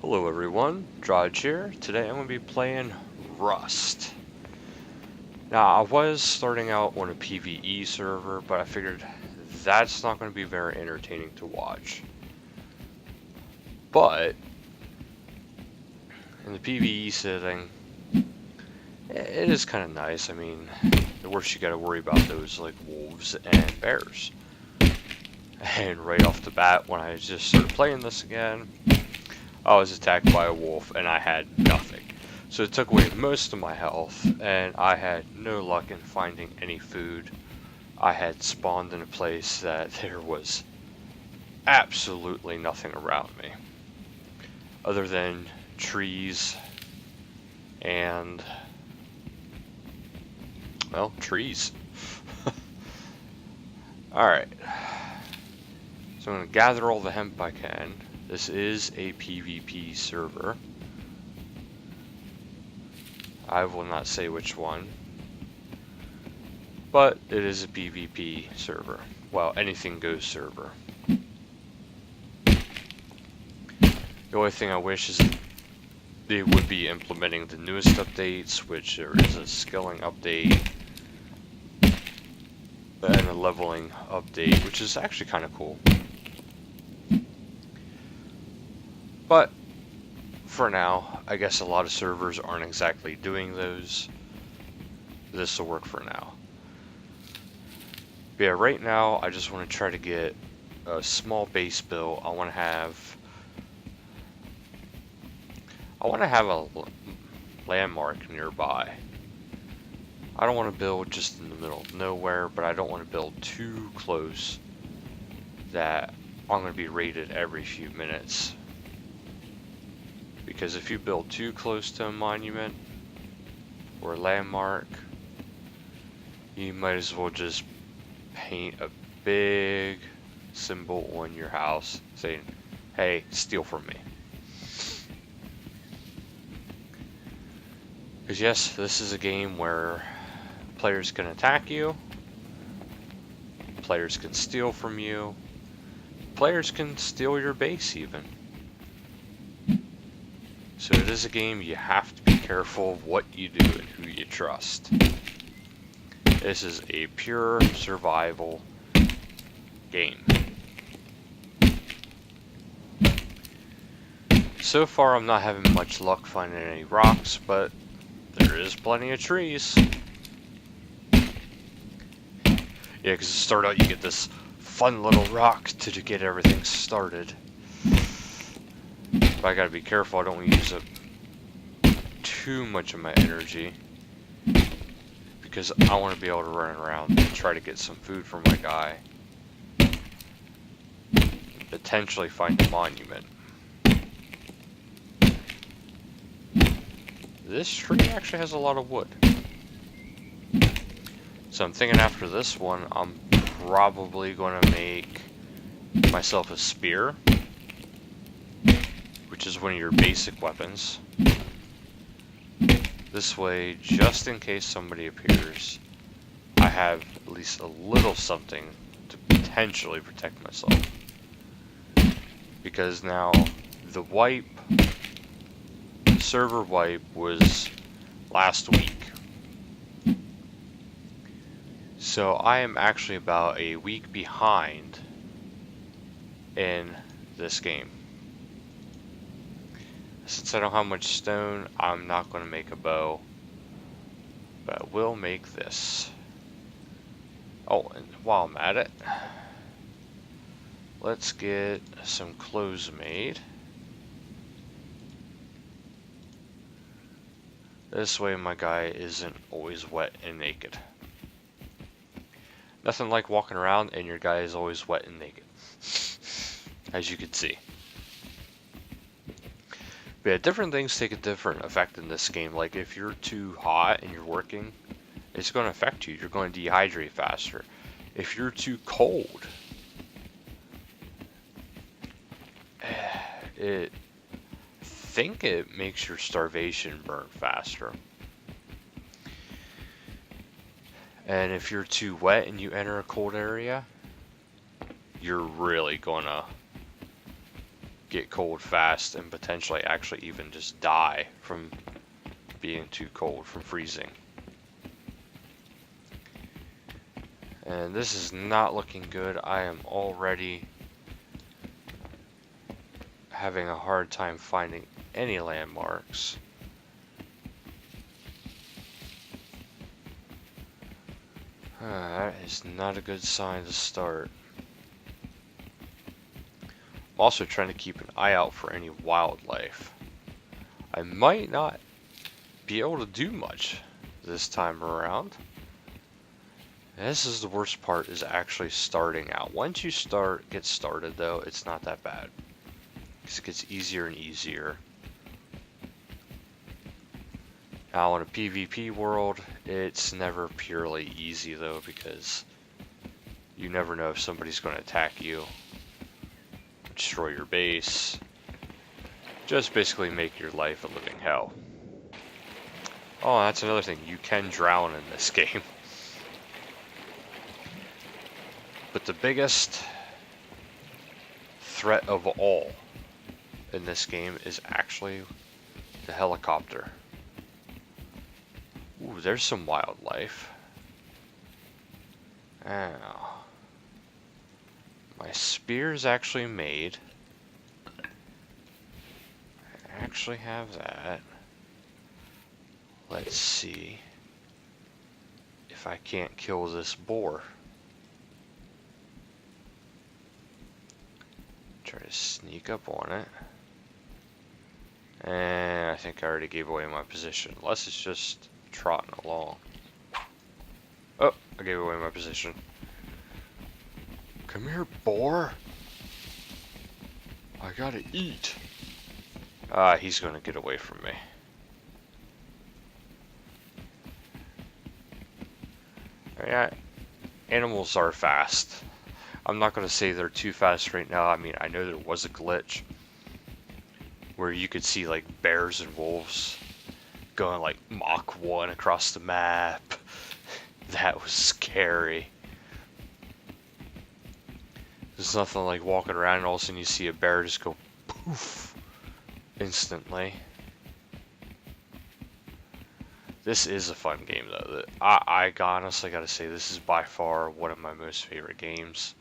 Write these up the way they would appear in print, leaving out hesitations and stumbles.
Hello everyone, Drudge here. Today I'm going to be playing Rust. Now I was starting out on a PvE server, but I figured that's not going to be very entertaining to watch. But in the PvE setting, it is kind of nice. I mean, the worst you got to worry about those like wolves and bears. And right off the bat, when I just started playing this again, I was attacked by a wolf and I had nothing. So it took away most of my health and I had no luck in finding any food. I had spawned in a place that there was absolutely nothing around me other than trees and, well, trees. Alright, so I'm going to gather all the hemp I can. This is a PvP server. I will not say which one, but it is a PvP server. Well, anything goes server. The only thing I wish is they would be implementing the newest updates, which there is a skilling update and a leveling update, which is actually kind of cool. But for now, I guess a lot of servers aren't exactly doing those. This will work for now. But yeah, right now I just want to try to get a small base built. I want to have a landmark nearby. I don't want to build just in the middle of nowhere, but I don't want to build too close that I'm going to be raided every few minutes. Because if you build too close to a monument or a landmark, you might as well just paint a big symbol on your house saying, hey, steal from me. Because yes, this is a game where players can attack you, players can steal from you, players can steal your base even. So it is a game you have to be careful of what you do and who you trust. This is a pure survival game. So far I'm not having much luck finding any rocks, but there is plenty of trees. Yeah, because to start out you get this fun little rock to get everything started. But I gotta be careful, I don't want to use up too much of my energy, because I want to be able to run around and try to get some food for my guy. Potentially find a monument. This tree actually has a lot of wood. So I'm thinking after this one, I'm probably going to make myself a spear, which is one of your basic weapons. This way, just in case somebody appears, I have at least a little something to potentially protect myself. Because now, the server wipe was last week. So I am actually about a week behind in this game. Since I don't have much stone, I'm not going to make a bow, but I will make this. Oh, and while I'm at it, let's get some clothes made. This way my guy isn't always wet and naked. Nothing like walking around and your guy is always wet and naked, as you can see. But yeah, different things take a different effect in this game. Like if you're too hot and you're working, it's going to affect you. You're going to dehydrate faster. If you're too cold, I think it makes your starvation burn faster. And if you're too wet and you enter a cold area, you're really gonna get cold fast and potentially actually even just die from being too cold, from freezing. And this is not looking good. I am already having a hard time finding any landmarks. That is not a good sign to start. I'm also trying to keep an eye out for any wildlife. I might not be able to do much this time around. This is the worst part, is actually starting out. Once you get started though, it's not that bad. Because it gets easier and easier. Now in a PvP world, it's never purely easy though, because you never know if somebody's going to attack you, destroy your base, just basically make your life a living hell. Oh, that's another thing, you can drown in this game. But the biggest threat of all in this game is actually the helicopter. Ooh, there's some wildlife. Now, my spear's actually made. I actually have that. Let's see if I can't kill this boar. Try to sneak up on it. And I think I already gave away my position, unless it's just trotting along. Oh, I gave away my position. Come here, boar. I gotta eat. Ah, he's gonna get away from me. Yeah, animals are fast. I'm not gonna say they're too fast right now. I mean, I know there was a glitch where you could see like bears and wolves going like Mach 1 across the map. That was scary. There's nothing like walking around and all of a sudden you see a bear just go poof instantly. This is a fun game though. I honestly gotta say, this is by far one of my most favorite games.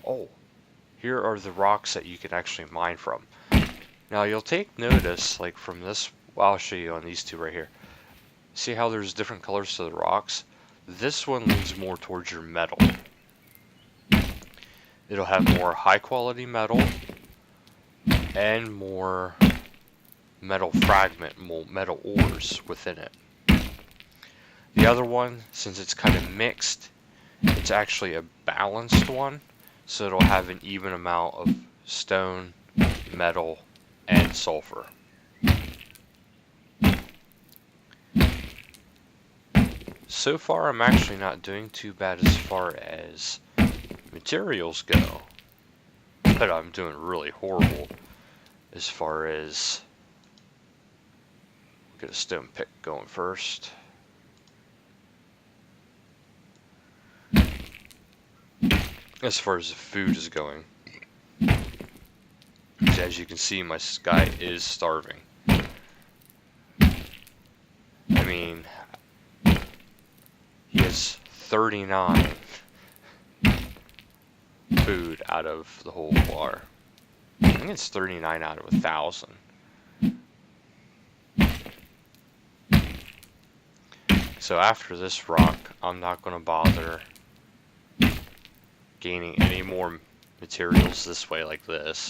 Oh, here are the rocks that you can actually mine from. Now you'll take notice, like from this, well, I'll show you on these two right here. See how there's different colors to the rocks? This one leans more towards your metal. It'll have more high quality metal and more metal fragment, metal ores within it. The other one, since it's kind of mixed, it's actually a balanced one, so it'll have an even amount of stone, metal, and sulfur. So far, I'm actually not doing too bad as far as materials go, but I'm doing really horrible as far as, get a stone pick going first. As far as the food is going, as you can see, my guy is starving. I mean, he has 39 food out of the whole bar. I think it's 39 out of 1,000. So after this rock, I'm not going to bother gaining any more materials this way like this.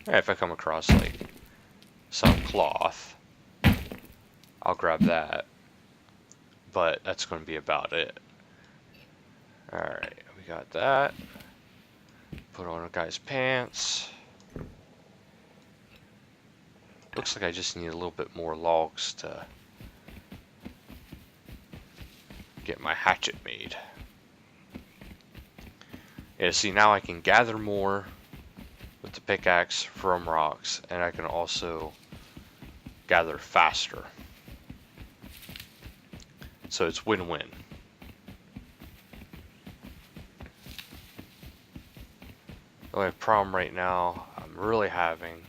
If I come across like some cloth, I'll grab that. But that's going to be about it. Alright, we got that. Put on a guy's pants. Looks like I just need a little bit more logs to get my hatchet made. Yeah, see, now I can gather more with the pickaxe from rocks, and I can also gather faster. So it's win-win. The only problem right now, I'm really having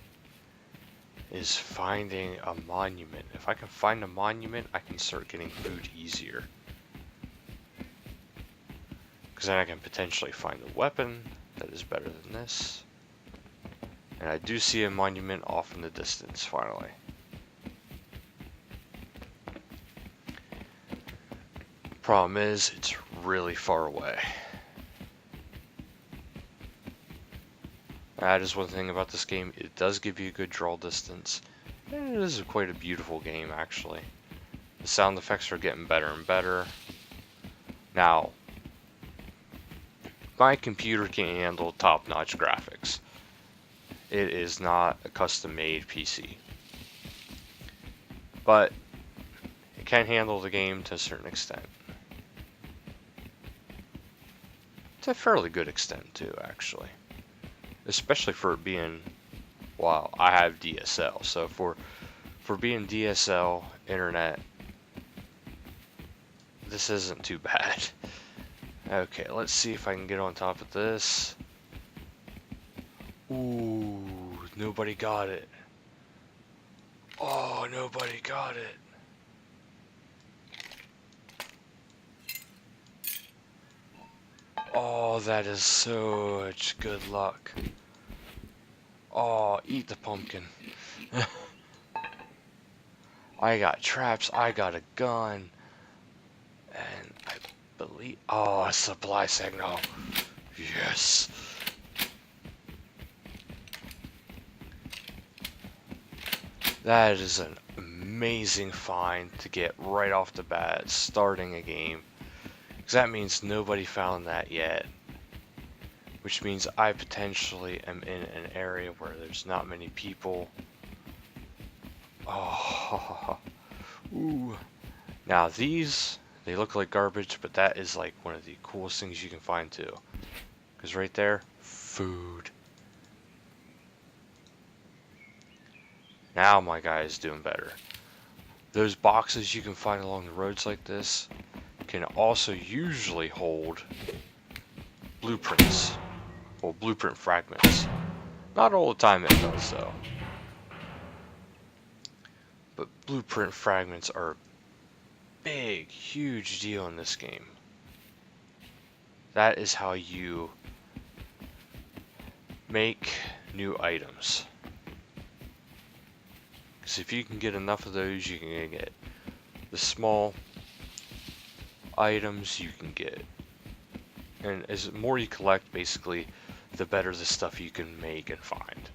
is finding a monument. If I can find a monument, I can start getting food easier. Because then I can potentially find a weapon that is better than this. And I do see a monument off in the distance, finally. Problem is, it's really far away. That is one thing about this game. It does give you a good draw distance. And it is quite a beautiful game, actually. The sound effects are getting better and better. Now, my computer can handle top-notch graphics. It is not a custom-made PC. But it can handle the game to a certain extent. To a fairly good extent, too, actually. Especially for it being, well, I have DSL, so for being DSL internet, this isn't too bad. Okay, let's see if I can get on top of this. Ooh, nobody got it. Oh, nobody got it. Oh, that is such good luck. Oh, eat the pumpkin. I got traps, I got a gun, and I believe... Oh, a supply signal. Yes. That is an amazing find to get right off the bat, starting a game. Because that means nobody found that yet. Which means I potentially am in an area where there's not many people. Oh, ooh. Now these, they look like garbage, but that is like one of the coolest things you can find too. Because right there, food. Now my guy is doing better. Those boxes you can find along the roads like this can also usually hold blueprints. Well, blueprint fragments. Not all the time it does though. But blueprint fragments are a big, huge deal in this game. That is how you make new items. Because if you can get enough of those, you can get the small items you can get. And as the more you collect, basically, the better the stuff you can make and find.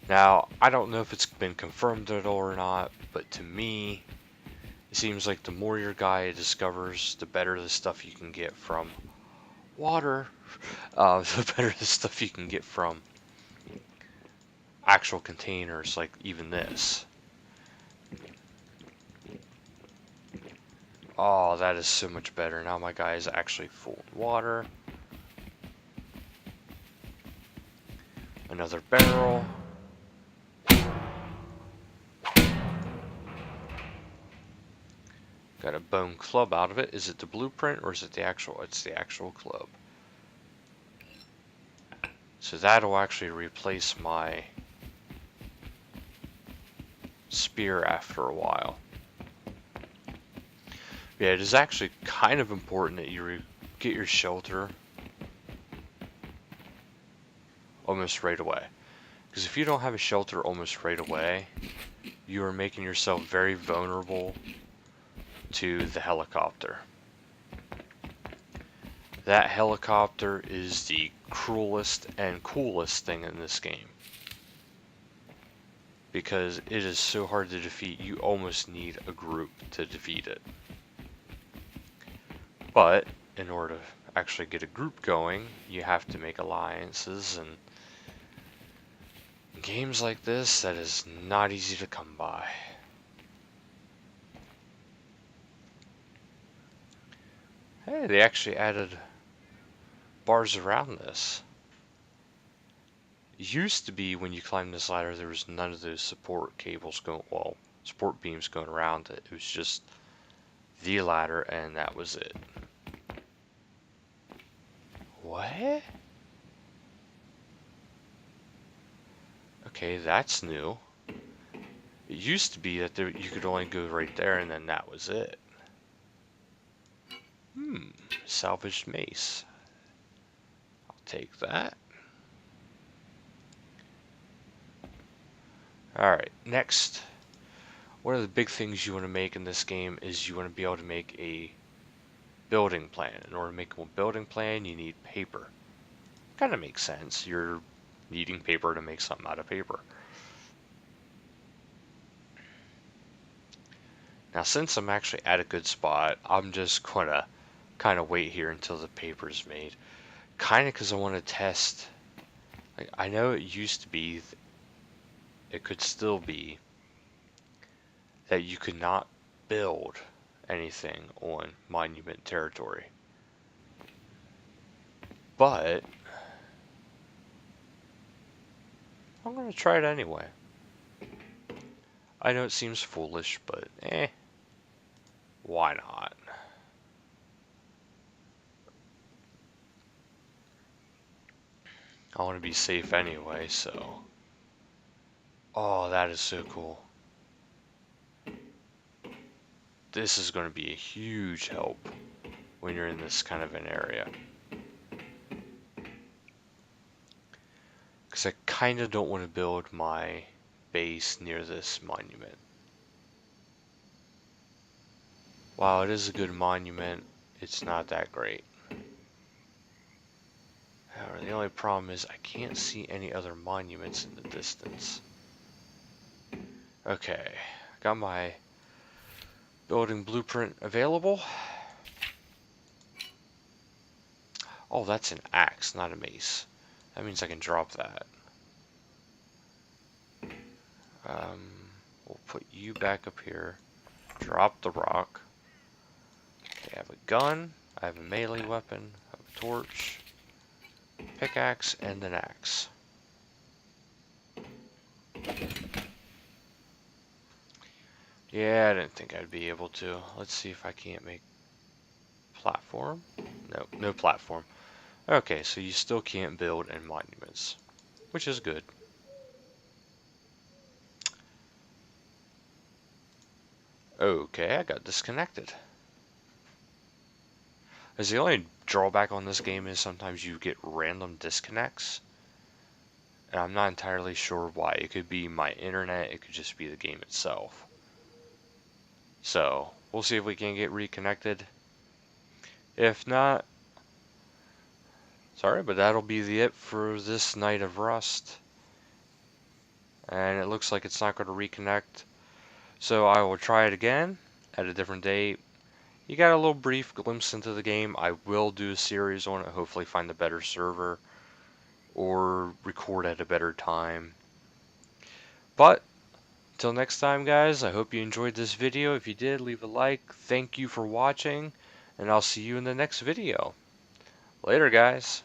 Now, I don't know if it's been confirmed at all or not, but to me, it seems like the more your guy discovers, the better the stuff you can get from water, the better the stuff you can get from actual containers, like even this. Oh, that is so much better. Now my guy is actually full of water. Another barrel. Got a bone club out of it. Is it the blueprint or is it the actual? It's the actual club. So that'll actually replace my spear after a while. Yeah, it is actually kind of important that you get your shelter almost right away. Because if you don't have a shelter almost right away, you are making yourself very vulnerable to the helicopter. That helicopter is the cruelest and coolest thing in this game. Because it is so hard to defeat, you almost need a group to defeat it. But in order to actually get a group going, you have to make alliances, and in games like this, that is not easy to come by. Hey, they actually added bars around this. It used to be when you climbed this ladder, there was none of those support cables going, well, support beams going around it. It was just the ladder, and that was it. What? Okay, that's new. It used to be that you could only go right there and then that was it. Salvaged mace. I'll take that. Alright, next. One of the big things you want to make in this game is you want to be able to make a building plan. In order to make a building plan, you need paper. Kind of makes sense. You're needing paper to make something out of paper. Now, since I'm actually at a good spot, I'm just gonna kind of wait here until the paper's made. Kind of because I want to test. Like, I know it used to be, it could still be, that you could not build anything on monument territory. But I'm gonna try it anyway. I know it seems foolish, but why not? I want to be safe anyway, so. Oh, that is so cool. This is going to be a huge help when you're in this kind of an area. Because I kind of don't want to build my base near this monument. While it is a good monument, it's not that great. However, the only problem is I can't see any other monuments in the distance. Okay, got my building blueprint available. Oh, that's an axe, not a mace. That means I can drop that. We'll put you back up here. Drop the rock. Okay, I have a gun. I have a melee weapon. I have a torch. Pickaxe and an axe. Yeah, I didn't think I'd be able to. Let's see if I can't make platform. No, no platform. Okay, so you still can't build in monuments, which is good. Okay, I got disconnected. As the only drawback on this game is sometimes you get random disconnects. And I'm not entirely sure why. It could be my internet, it could just be the game itself. So, we'll see if we can get reconnected. If not, sorry, but that'll be it for this night of Rust. And it looks like it's not going to reconnect. So I will try it again at a different date. You got a little brief glimpse into the game. I will do a series on it, hopefully find a better server or record at a better time. But until next time, guys, I hope you enjoyed this video. If you did, leave a like. Thank you for watching, and I'll see you in the next video. Later, guys.